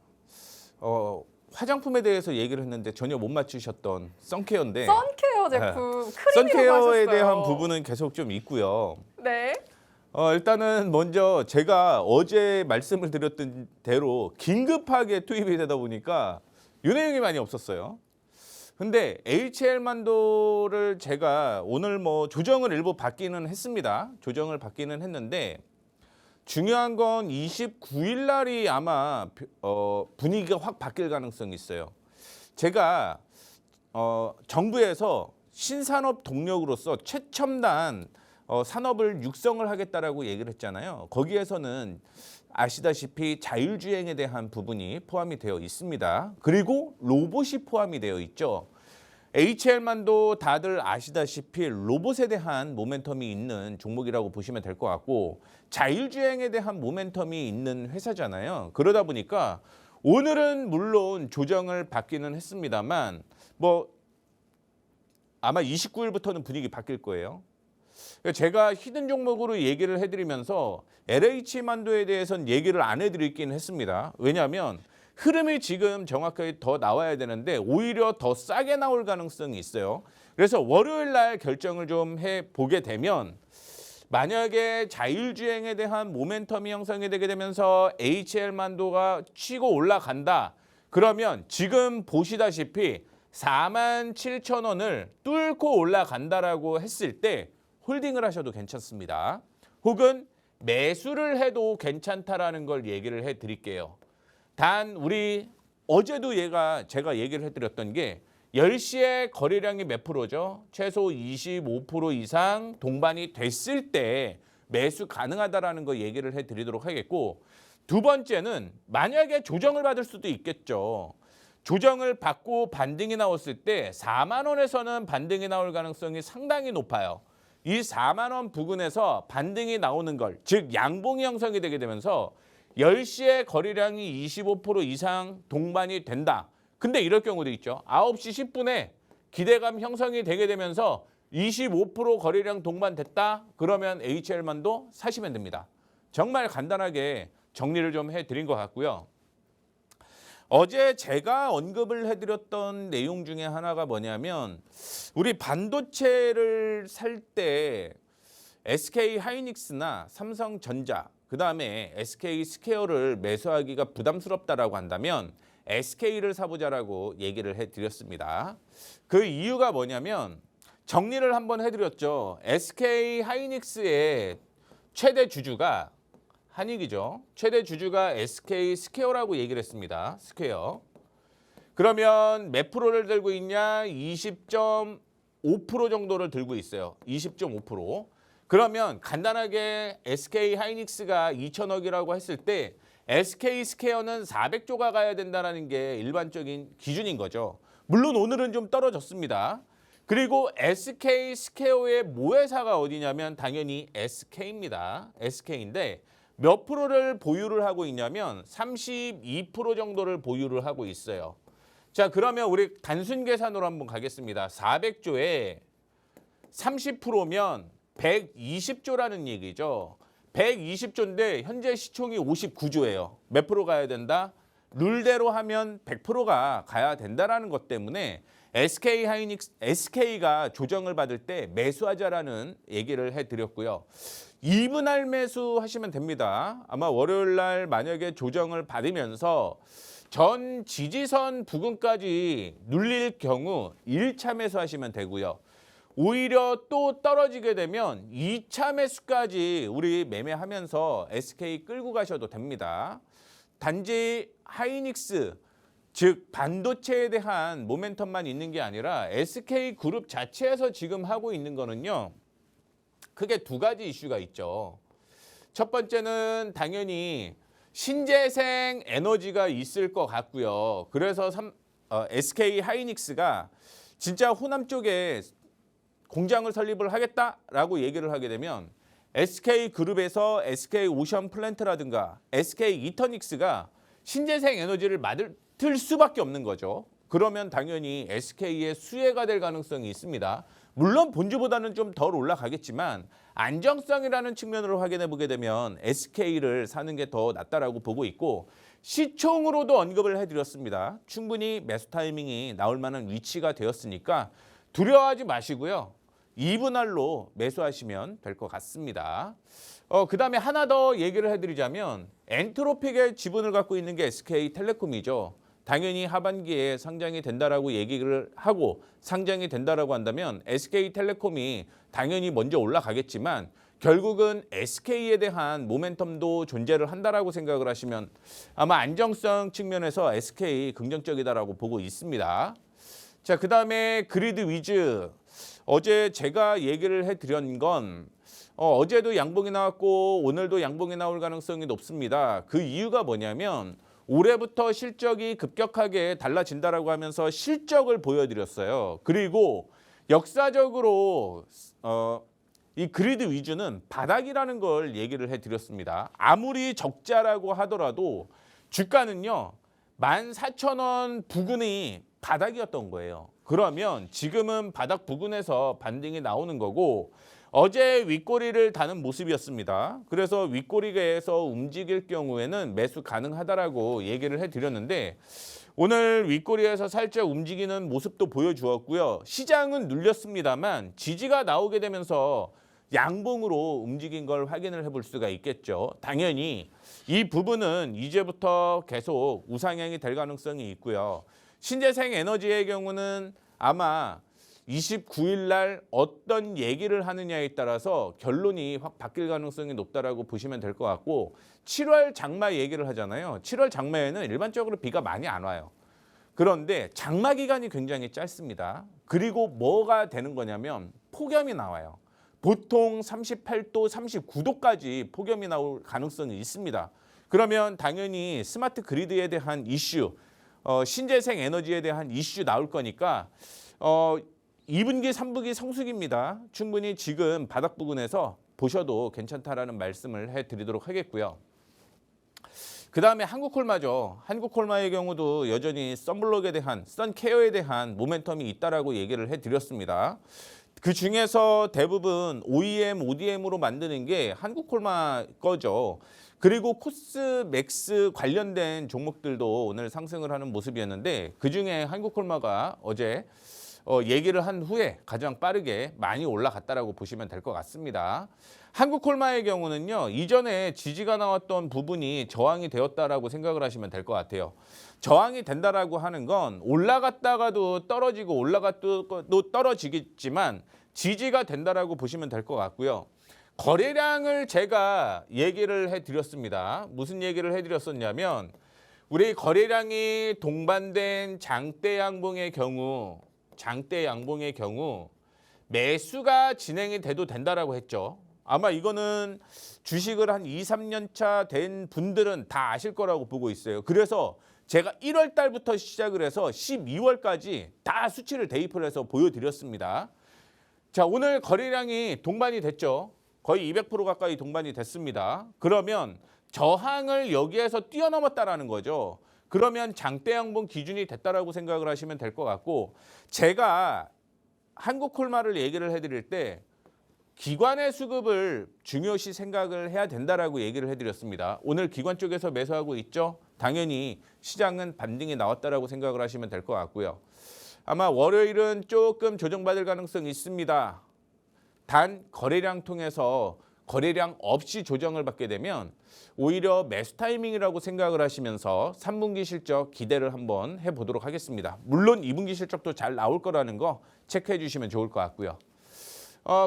화장품에 대해서 얘기를 했는데 전혀 못 맞추셨던 선케어인데 선케어 제품 크림이라고 선케어에 하셨어요. 대한 부분은 계속 좀 있고요. 네. 일단은 먼저 제가 어제 말씀을 드렸던 대로 긴급하게 투입이 되다 보니까 요 내용이 많이 없었어요. 근데 HL만도를 제가 오늘 조정을 일부 받기는 했습니다. 조정을 받기는 했는데 중요한 건 29일 날이 아마 분위기가 확 바뀔 가능성이 있어요. 제가 정부에서 신산업 동력으로서 최첨단 산업을 육성을 하겠다라고 얘기를 했잖아요. 거기에서는 아시다시피 자율주행에 대한 부분이 포함이 되어 있습니다. 그리고 로봇이 포함이 되어 있죠. HL만도 다들 아시다시피 로봇에 대한 모멘텀이 있는 종목이라고 보시면 될 것 같고 자율주행에 대한 모멘텀이 있는 회사잖아요. 그러다 보니까 오늘은 물론 조정을 받기는 했습니다만 아마 29일부터는 분위기 바뀔 거예요. 제가 히든 종목으로 얘기를 해드리면서 LH만도에 대해서는 얘기를 안 해드리긴 했습니다. 왜냐하면 흐름이 지금 정확하게 더 나와야 되는데 오히려 더 싸게 나올 가능성이 있어요. 그래서 월요일 날 결정을 좀 해보게 되면 만약에 자율주행에 대한 모멘텀이 형성이 되게 되면서 HL만도가 치고 올라간다. 그러면 지금 보시다시피 47,000원을 뚫고 올라간다라고 했을 때 홀딩을 하셔도 괜찮습니다. 혹은 매수를 해도 괜찮다라는 걸 얘기를 해드릴게요. 단 우리 어제도 제가 얘기를 해드렸던 게 10시에 거래량이 몇 프로죠? 최소 25% 이상 동반이 됐을 때 매수 가능하다라는 거 얘기를 해드리도록 하겠고 두 번째는 만약에 조정을 받을 수도 있겠죠. 조정을 받고 반등이 나왔을 때 4만 원에서는 반등이 나올 가능성이 상당히 높아요. 이 4만 원 부근에서 반등이 나오는 걸, 즉 양봉이 형성이 되게 되면서 10시에 거래량이 25% 이상 동반이 된다. 근데 이럴 경우도 있죠. 9시 10분에 기대감 형성이 되게 되면서 25% 거래량 동반됐다. 그러면 HL만도 사시면 됩니다. 정말 간단하게 정리를 좀 해드린 것 같고요. 어제 제가 언급을 해드렸던 내용 중에 하나가 뭐냐면 우리 반도체를 살 때 SK 하이닉스나 삼성전자 그다음에 SK 스퀘어를 매수하기가 부담스럽다라고 한다면 SK를 사보자라고 얘기를 해드렸습니다. 그 이유가 뭐냐면 정리를 한번 해드렸죠. SK 하이닉스의 최대 주주가 한익이죠. 최대 주주가 SK 스퀘어라고 얘기를 했습니다. 스퀘어. 그러면 몇 프로를 들고 있냐? 20.5% 정도를 들고 있어요. 20.5%. 그러면 간단하게 SK 하이닉스가 2천억이라고 했을 때 SK 스퀘어는 400조가 가야 된다는 게 일반적인 기준인 거죠. 물론 오늘은 좀 떨어졌습니다. 그리고 SK 스퀘어의 모회사가 어디냐면 당연히 SK입니다. SK인데 몇 프로를 보유를 하고 있냐면 32% 정도를 보유를 하고 있어요. 자, 그러면 우리 단순 계산으로 한번 가겠습니다. 400조에 30%면 120조라는 얘기죠. 120조인데 현재 시총이 59조예요. 몇 프로 가야 된다? 룰대로 하면 100%가 가야 된다라는 것 때문에 SK 하이닉스, SK가 조정을 받을 때 매수하자라는 얘기를 해드렸고요. 2분할 매수하시면 됩니다. 아마 월요일 날 만약에 조정을 받으면서 전 지지선 부근까지 눌릴 경우 1차 매수하시면 되고요. 오히려 또 떨어지게 되면 2차 매수까지 우리 매매하면서 SK 끌고 가셔도 됩니다. 단지 하이닉스, 즉 반도체에 대한 모멘텀만 있는 게 아니라 SK 그룹 자체에서 지금 하고 있는 거는요. 크게 두 가지 이슈가 있죠. 첫 번째는 당연히 신재생 에너지가 있을 것 같고요. 그래서 SK 하이닉스가 진짜 호남 쪽에 공장을 설립을 하겠다라고 얘기를 하게 되면 SK 그룹에서 SK 오션 플랜트라든가 SK 이터닉스가 신재생 에너지를 맡을 수밖에 없는 거죠. 그러면 당연히 SK의 수혜가 될 가능성이 있습니다. 물론 본주보다는 좀 덜 올라가겠지만 안정성이라는 측면으로 확인해 보게 되면 SK를 사는 게 더 낫다라고 보고 있고 시총으로도 언급을 해드렸습니다. 충분히 매수 타이밍이 나올 만한 위치가 되었으니까 두려워하지 마시고요. 2분할로 매수하시면 될 것 같습니다. 그다음에 하나 더 얘기를 해드리자면 엔트로픽의 지분을 갖고 있는 게 SK텔레콤이죠. 당연히 하반기에 상장이 된다라고 얘기를 하고 상장이 된다라고 한다면 SK텔레콤이 당연히 먼저 올라가겠지만 결국은 SK에 대한 모멘텀도 존재를 한다라고 생각을 하시면 아마 안정성 측면에서 SK 긍정적이다라고 보고 있습니다. 자, 그다음에 그리드 위즈. 어제 제가 얘기를 해드린 건 어제도 양봉이 나왔고 오늘도 양봉이 나올 가능성이 높습니다. 그 이유가 뭐냐면 올해부터 실적이 급격하게 달라진다라고 하면서 실적을 보여드렸어요. 그리고 역사적으로 이 그리드 위주는 바닥이라는 걸 얘기를 해드렸습니다. 아무리 적자라고 하더라도 주가는요 14,000원 부근이 바닥이었던 거예요. 그러면 지금은 바닥 부근에서 반등이 나오는 거고 어제 윗꼬리를 다는 모습이었습니다. 그래서 윗꼬리에서 움직일 경우에는 매수 가능하다라고 얘기를 해드렸는데 오늘 윗꼬리에서 살짝 움직이는 모습도 보여주었고요. 시장은 눌렸습니다만 지지가 나오게 되면서 양봉으로 움직인 걸 확인을 해볼 수가 있겠죠. 당연히 이 부분은 이제부터 계속 우상향이 될 가능성이 있고요. 신재생 에너지의 경우는 아마 29일 날 어떤 얘기를 하느냐에 따라서 결론이 확 바뀔 가능성이 높다라고 보시면 될 것 같고 7월 장마 얘기를 하잖아요. 7월 장마에는 일반적으로 비가 많이 안 와요. 그런데 장마 기간이 굉장히 짧습니다. 그리고 뭐가 되는 거냐면 폭염이 나와요. 보통 38도, 39도까지 폭염이 나올 가능성이 있습니다. 그러면 당연히 스마트 그리드에 대한 이슈, 신재생 에너지에 대한 이슈 나올 거니까 2분기, 3분기 성수기입니다. 충분히 지금 바닥 부근에서 보셔도 괜찮다라는 말씀을 해드리도록 하겠고요. 그 다음에 한국콜마죠. 한국콜마의 경우도 여전히 썬블럭에 대한, 선케어에 대한 모멘텀이 있다라고 얘기를 해드렸습니다. 그 중에서 대부분 OEM, ODM으로 만드는 게 한국콜마 거죠. 그리고 코스맥스 관련된 종목들도 오늘 상승을 하는 모습이었는데 그중에 한국콜마가 어제 얘기를 한 후에 가장 빠르게 많이 올라갔다라고 보시면 될 것 같습니다. 한국콜마의 경우는요. 이전에 지지가 나왔던 부분이 저항이 되었다라고 생각을 하시면 될 것 같아요. 저항이 된다라고 하는 건 올라갔다가도 떨어지고 올라갔다도 떨어지겠지만 지지가 된다라고 보시면 될 것 같고요. 거래량을 제가 얘기를 해드렸습니다. 무슨 얘기를 해드렸었냐면 우리 거래량이 동반된 장대 양봉의 경우 매수가 진행이 돼도 된다라고 했죠. 아마 이거는 주식을 한 2, 3년 차 된 분들은 다 아실 거라고 보고 있어요. 그래서 제가 1월 달부터 시작을 해서 12월까지 다 수치를 대입을 해서 보여드렸습니다. 자, 오늘 거래량이 동반이 됐죠. 거의 200% 가까이 동반이 됐습니다. 그러면 저항을 여기에서 뛰어넘었다라는 거죠. 그러면 장대 양봉 기준이 됐다라고 생각을 하시면 될 것 같고 제가 한국콜마를 얘기를 해드릴 때 기관의 수급을 중요시 생각을 해야 된다라고 얘기를 해드렸습니다. 오늘 기관 쪽에서 매수하고 있죠. 당연히 시장은 반등이 나왔다라고 생각을 하시면 될 것 같고요. 아마 월요일은 조금 조정받을 가능성이 있습니다. 단 거래량 통해서 거래량 없이 조정을 받게 되면 오히려 매수 타이밍이라고 생각을 하시면서 3분기 실적 기대를 한번 해보도록 하겠습니다. 물론 2분기 실적도 잘 나올 거라는 거 체크해 주시면 좋을 것 같고요.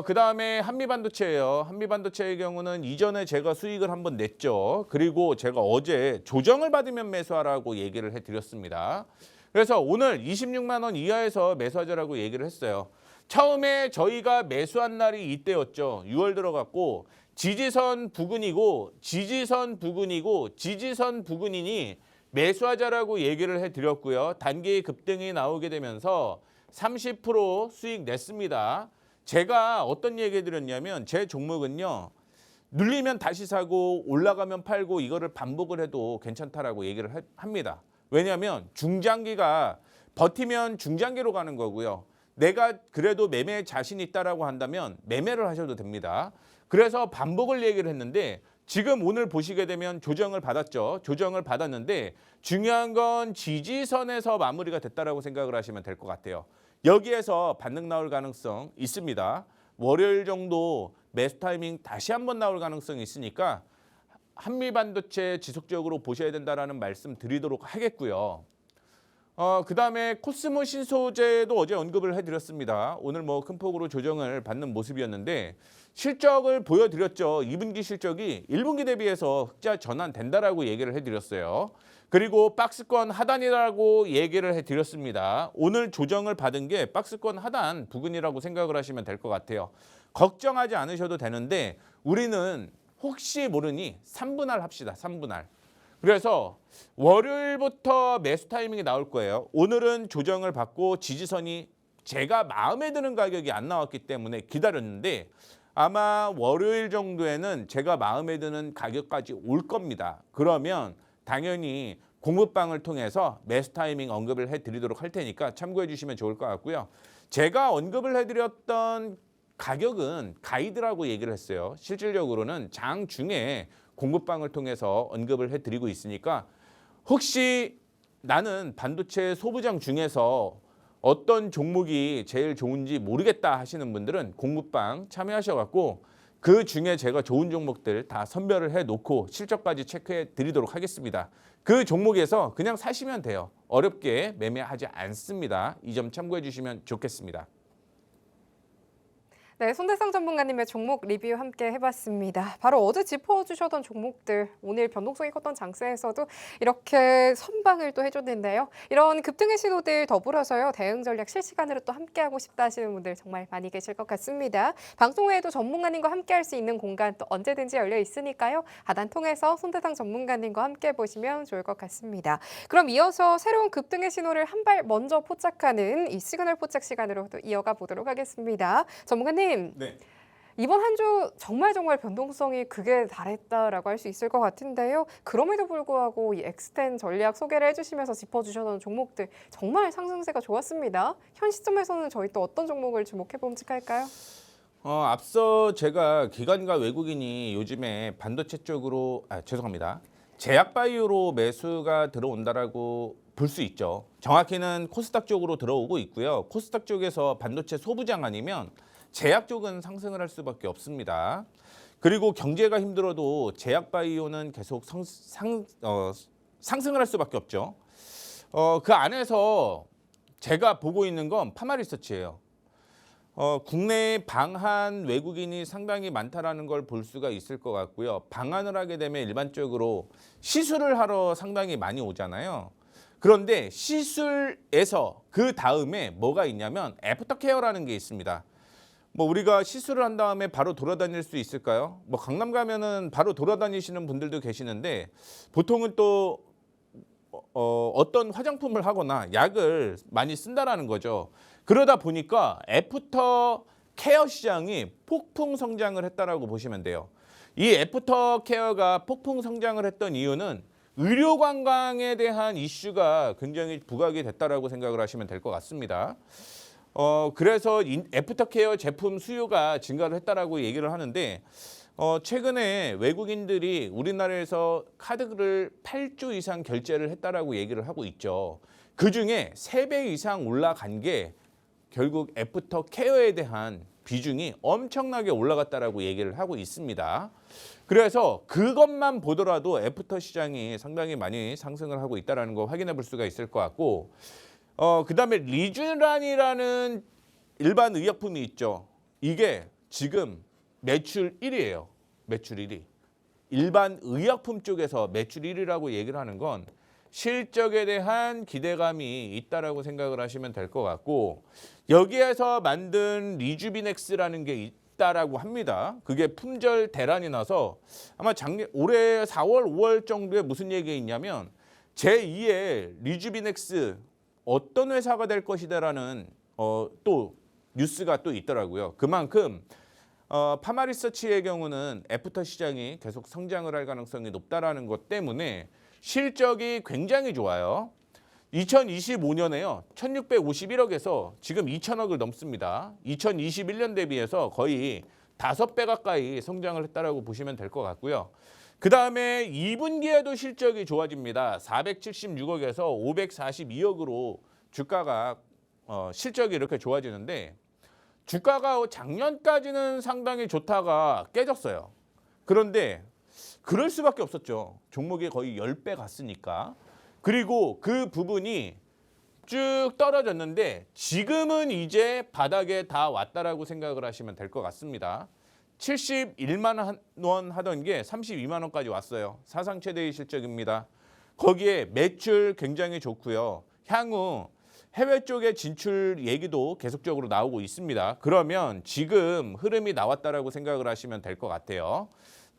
그 다음에 한미반도체예요. 한미반도체의 경우는 이전에 제가 수익을 한번 냈죠. 그리고 제가 어제 조정을 받으면 매수하라고 얘기를 해드렸습니다. 그래서 오늘 26만 원 이하에서 매수하자라고 얘기를 했어요. 처음에 저희가 매수한 날이 이때였죠. 6월 들어갔고 지지선 부근이고 지지선 부근이니 매수하자라고 얘기를 해드렸고요. 단기 급등이 나오게 되면서 30% 수익 냈습니다. 제가 어떤 얘기 해드렸냐면 제 종목은요. 눌리면 다시 사고 올라가면 팔고 이거를 반복을 해도 괜찮다라고 얘기를 합니다. 왜냐하면 중장기가 버티면 중장기로 가는 거고요. 내가 그래도 매매에 자신 있다라고 한다면 매매를 하셔도 됩니다. 그래서 반복을 얘기를 했는데 지금 오늘 보시게 되면 조정을 받았죠. 조정을 받았는데 중요한 건 지지선에서 마무리가 됐다라고 생각을 하시면 될 것 같아요. 여기에서 반등 나올 가능성 있습니다. 월요일 정도 매수 타이밍 다시 한번 나올 가능성이 있으니까 한미반도체 지속적으로 보셔야 된다라는 말씀 드리도록 하겠고요. 그다음에 코스모 신소재도 어제 언급을 해드렸습니다. 오늘 뭐 큰 폭으로 조정을 받는 모습이었는데 실적을 보여드렸죠. 2분기 실적이 1분기 대비해서 흑자 전환된다라고 얘기를 해드렸어요. 그리고 박스권 하단이라고 얘기를 해드렸습니다. 오늘 조정을 받은 게 박스권 하단 부근이라고 생각을 하시면 될 것 같아요. 걱정하지 않으셔도 되는데 우리는 혹시 모르니 3분할 합시다. 3분할. 그래서 월요일부터 매수 타이밍이 나올 거예요. 오늘은 조정을 받고 지지선이 제가 마음에 드는 가격이 안 나왔기 때문에 기다렸는데 아마 월요일 정도에는 제가 마음에 드는 가격까지 올 겁니다. 그러면 당연히 공부방을 통해서 매수 타이밍 언급을 해드리도록 할 테니까 참고해 주시면 좋을 것 같고요. 제가 언급을 해드렸던 가격은 가이드라고 얘기를 했어요. 실질적으로는 장 중에 공부방을 통해서 언급을 해드리고 있으니까 혹시 나는 반도체 소부장 중에서 어떤 종목이 제일 좋은지 모르겠다 하시는 분들은 공부방 참여하셔갖고 그 중에 제가 좋은 종목들 다 선별을 해놓고 실적까지 체크해 드리도록 하겠습니다. 그 종목에서 그냥 사시면 돼요. 어렵게 매매하지 않습니다. 이 점 참고해 주시면 좋겠습니다. 네, 손대상 전문가님의 종목 리뷰 함께 해봤습니다. 바로 어제 짚어주셨던 종목들, 오늘 변동성이 컸던 장세에서도 이렇게 선방을 또 해줬는데요. 이런 급등의 신호들 더불어서요, 대응 전략 실시간으로 또 함께하고 싶다 하시는 분들 정말 많이 계실 것 같습니다. 방송 외에도 전문가님과 함께할 수 있는 공간 또 언제든지 열려 있으니까요. 하단 통해서 손대상 전문가님과 함께 보시면 좋을 것 같습니다. 그럼 이어서 새로운 급등의 신호를 한 발 먼저 포착하는 이 시그널 포착 시간으로 또 이어가 보도록 하겠습니다. 전문가님. 네. 이번 한 주 정말 변동성이 극에 달했다라고 할 수 있을 것 같은데요. 그럼에도 불구하고 이 엑스텐 전략 소개를 해주시면서 짚어주셨던 종목들 정말 상승세가 좋았습니다. 현 시점에서는 저희 또 어떤 종목을 주목해 봄직할까요? 앞서 제가 기관과 외국인이 요즘에 반도체 쪽으로 죄송합니다. 제약바이오로 매수가 들어온다라고 볼 수 있죠. 정확히는 코스닥 쪽으로 들어오고 있고요. 코스닥 쪽에서 반도체 소부장 아니면 제약 쪽은 상승을 할 수밖에 없습니다. 그리고 경제가 힘들어도 제약바이오는 계속 상승을 할 수밖에 없죠. 그 안에서 제가 보고 있는 건 파마리서치예요. 국내에 방한 외국인이 상당히 많다라는 걸 볼 수가 있을 것 같고요. 방한을 하게 되면 일반적으로 시술을 하러 상당히 많이 오잖아요. 그런데 시술에서 그 다음에 뭐가 있냐면 애프터케어라는 게 있습니다. 뭐 우리가 시술을 한 다음에 바로 돌아다닐 수 있을까요? 뭐 강남 가면은 바로 돌아다니시는 분들도 계시는데 보통은 또 어떤 화장품을 하거나 약을 많이 쓴다라는 거죠. 그러다 보니까 애프터 케어 시장이 폭풍 성장을 했다라고 보시면 돼요. 이 애프터 케어가 폭풍 성장을 했던 이유는 의료 관광에 대한 이슈가 굉장히 부각이 됐다라고 생각을 하시면 될 것 같습니다. 그래서 애프터케어 제품 수요가 증가를 했다라고 얘기를 하는데 최근에 외국인들이 우리나라에서 카드를 8조 이상 결제를 했다라고 얘기를 하고 있죠. 그중에 3배 이상 올라간 게 결국 애프터케어에 대한 비중이 엄청나게 올라갔다라고 얘기를 하고 있습니다. 그래서 그것만 보더라도 애프터 시장이 상당히 많이 상승을 하고 있다는 거 확인해 볼 수가 있을 것 같고 그다음에 리쥬란이라는 일반 의약품이 있죠. 이게 지금 매출 1위예요. 매출 1위. 일반 의약품 쪽에서 매출 1위라고 얘기를 하는 건 실적에 대한 기대감이 있다라고 생각을 하시면 될 것 같고 여기에서 만든 리주비넥스라는 게 있다라고 합니다. 그게 품절 대란이 나서 아마 올해 4월, 5월 정도에 무슨 얘기가 있냐면 제2의 리주비넥스 어떤 회사가 될 것이다라는 또 뉴스가 또 있더라고요. 그만큼 파마리서치의 경우는 애프터 시장이 계속 성장을 할 가능성이 높다라는 것 때문에 실적이 굉장히 좋아요. 2025년에요. 1651억에서 지금 2000억을 넘습니다. 2021년 대비해서 거의 5배 가까이 성장을 했다라고 보시면 될 것 같고요. 그 다음에 2분기에도 실적이 좋아집니다. 476억에서 542억으로 주가가 실적이 이렇게 좋아지는데 주가가 작년까지는 상당히 좋다가 깨졌어요. 그런데 그럴 수밖에 없었죠. 종목이 거의 10배 갔으니까. 그리고 그 부분이 쭉 떨어졌는데 지금은 이제 바닥에 다 왔다라고 생각을 하시면 될 것 같습니다. 71만 원 하던 게 32만 원까지 왔어요. 사상 최대의 실적입니다. 거기에 매출 굉장히 좋고요. 향후 해외 쪽에 진출 얘기도 계속적으로 나오고 있습니다. 그러면 지금 흐름이 나왔다라고 생각을 하시면 될 것 같아요.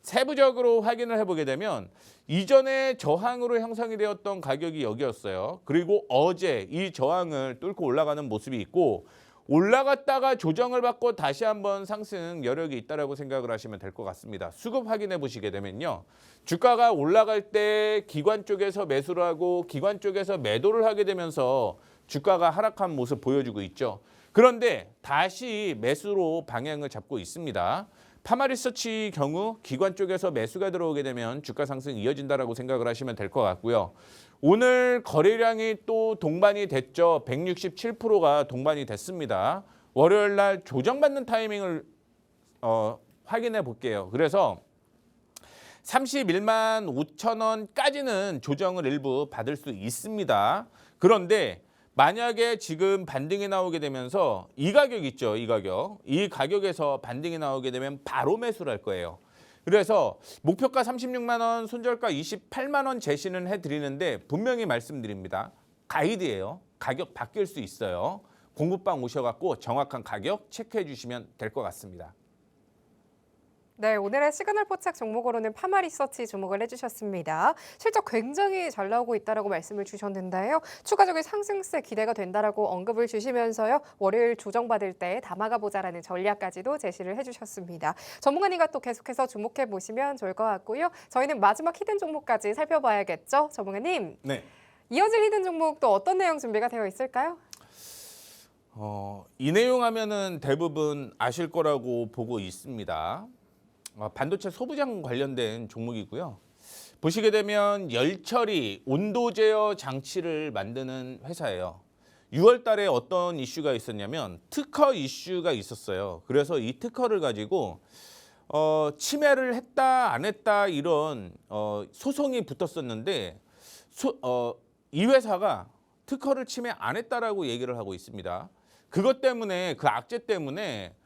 세부적으로 확인을 해보게 되면 이전에 저항으로 형성이 되었던 가격이 여기였어요. 그리고 어제 이 저항을 뚫고 올라가는 모습이 있고 올라갔다가 조정을 받고 다시 한번 상승 여력이 있다라고 생각을 하시면 될 것 같습니다. 수급 확인해 보시게 되면요. 주가가 올라갈 때 기관 쪽에서 매수를 하고 기관 쪽에서 매도를 하게 되면서 주가가 하락한 모습 보여주고 있죠. 그런데 다시 매수로 방향을 잡고 있습니다. 파마리서치 경우 기관 쪽에서 매수가 들어오게 되면 주가 상승이 이어진다라고 생각을 하시면 될 것 같고요. 오늘 거래량이 또 동반이 됐죠. 167%가 동반이 됐습니다. 월요일 날 조정받는 타이밍을 확인해 볼게요. 그래서 31만 5천 원까지는 조정을 일부 받을 수 있습니다. 그런데 만약에 지금 반등이 나오게 되면서 이 가격 있죠. 이 가격에서 반등이 나오게 되면 바로 매수를 할 거예요. 그래서 목표가 36만 원, 손절가 28만 원 제시는 해드리는데 분명히 말씀드립니다. 가이드예요. 가격 바뀔 수 있어요. 공부방 오셔갖고 정확한 가격 체크해 주시면 될 것 같습니다. 네, 오늘의 시그널 포착 종목으로는 파마리서치 주목을 해주셨습니다. 실적 굉장히 잘 나오고 있다라고 말씀을 주셨는데요. 추가적인 상승세 기대가 된다라고 언급을 주시면서요. 월요일 조정받을 때 담아가 보자라는 전략까지도 제시를 해주셨습니다. 전문가님과 또 계속해서 주목해 보시면 좋을 것 같고요. 저희는 마지막 히든 종목까지 살펴봐야겠죠, 전문가님. 네. 이어질 히든 종목 또 어떤 내용 준비가 되어 있을까요? 이 내용 하면은 대부분 아실 거라고 보고 있습니다. 반도체 소부장 관련된 종목이고요. 보시게 되면 열처리 온도 제어 장치를 만드는 회사예요. 6월 달에 어떤 이슈가 있었냐면 특허 이슈가 있었어요. 그래서 이 특허를 가지고 침해를 했다 안 했다 이런 소송이 붙었었는데 이 회사가 특허를 침해 안 했다라고 얘기를 하고 있습니다. 그것 때문에 그 악재 때문에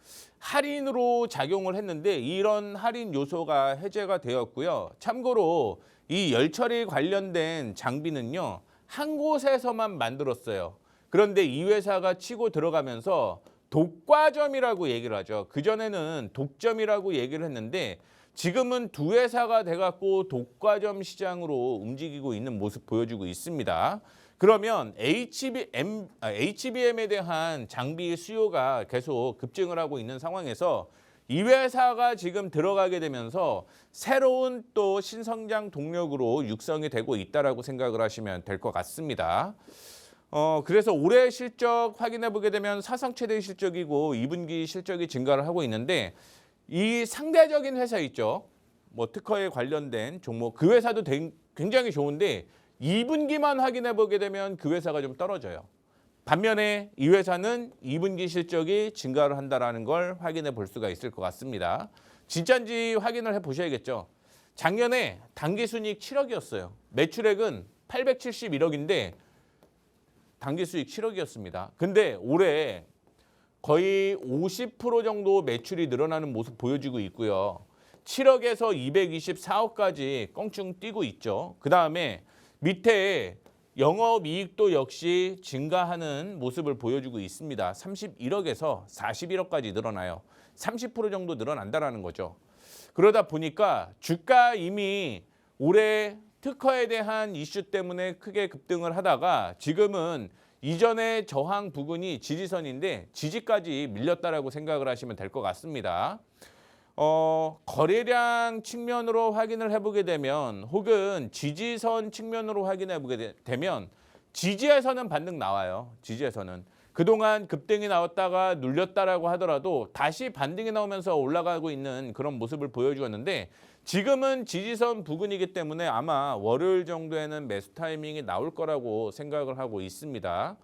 할인으로 작용을 했는데 이런 할인 요소가 해제가 되었고요. 참고로 이 열처리 관련된 장비는요. 한 곳에서만 만들었어요. 그런데 이 회사가 치고 들어가면서 독과점이라고 얘기를 하죠. 그전에는 독점이라고 얘기를 했는데 지금은 두 회사가 돼갖고 독과점 시장으로 움직이고 있는 모습 보여주고 있습니다. 그러면 HBM에 대한 장비 수요가 계속 급증을 하고 있는 상황에서 이 회사가 지금 들어가게 되면서 새로운 또 신성장 동력으로 육성이 되고 있다라고 생각을 하시면 될 것 같습니다. 그래서 올해 실적 확인해 보게 되면 사상 최대 실적이고 2분기 실적이 증가를 하고 있는데 이 상대적인 회사 있죠. 뭐 특허에 관련된 종목 그 회사도 굉장히 좋은데 2분기만 확인해 보게 되면 그 회사가 좀 떨어져요. 반면에 이 회사는 2분기 실적이 증가를 한다는 걸 확인해 볼 수가 있을 것 같습니다. 진짜인지 확인을 해 보셔야겠죠. 작년에 당기순이익 7억이었어요. 매출액은 871억인데 당기수익 7억이었습니다. 근데 올해 거의 50% 정도 매출이 늘어나는 모습 보여지고 있고요. 7억에서 224억까지 껑충 뛰고 있죠. 그 다음에 밑에 영업이익도 역시 증가하는 모습을 보여주고 있습니다. 31억에서 41억까지 늘어나요. 30% 정도 늘어난다는 거죠. 그러다 보니까 주가 이미 올해 특허에 대한 이슈 때문에 크게 급등을 하다가 지금은 이전의 저항 부근이 지지선인데 지지까지 밀렸다라고 생각을 하시면 될 것 같습니다. 거래량 측면으로 확인을 해보게 되면 혹은 지지선 측면으로 확인해 보게 되면 지지에서는 반등 나와요. 지지에서는. 그동안 급등이 나왔다가 눌렸다라고 하더라도 다시 반등이 나오면서 올라가고 있는 그런 모습을 보여주었는데 지금은 지지선 부근이기 때문에 아마 월요일 정도에는 매수 타이밍이 나올 거라고 생각을 하고 있습니다.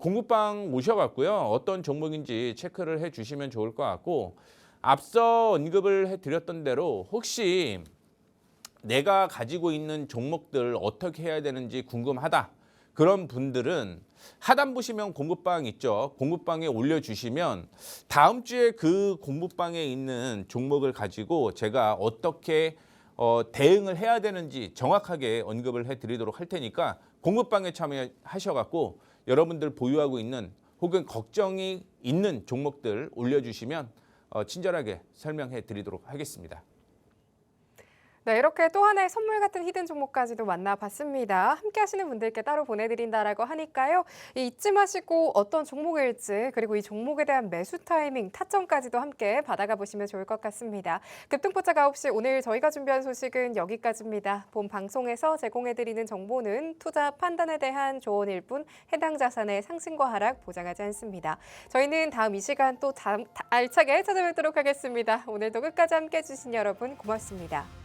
공급방 모셔갔고요. 어떤 종목인지 체크를 해주시면 좋을 것 같고 앞서 언급을 해드렸던 대로 혹시 내가 가지고 있는 종목들 어떻게 해야 되는지 궁금하다. 그런 분들은 하단 보시면 공급방 있죠. 공급방에 올려주시면 다음 주에 그 공급방에 있는 종목을 가지고 제가 어떻게 대응을 해야 되는지 정확하게 언급을 해드리도록 할 테니까 공급방에 참여하셔갖고 여러분들 보유하고 있는 혹은 걱정이 있는 종목들 올려주시면 친절하게 설명해 드리도록 하겠습니다. 네, 이렇게 또 하나의 선물 같은 히든 종목까지도 만나봤습니다. 함께 하시는 분들께 따로 보내드린다라고 하니까요. 잊지 마시고 어떤 종목일지 그리고 이 종목에 대한 매수 타이밍, 타점까지도 함께 받아가 보시면 좋을 것 같습니다. 급등포착 9시 오늘 저희가 준비한 소식은 여기까지입니다. 본 방송에서 제공해드리는 정보는 투자 판단에 대한 조언일 뿐 해당 자산의 상승과 하락 보장하지 않습니다. 저희는 다음 이 시간 또 알차게 찾아뵙도록 하겠습니다. 오늘도 끝까지 함께 해주신 여러분 고맙습니다.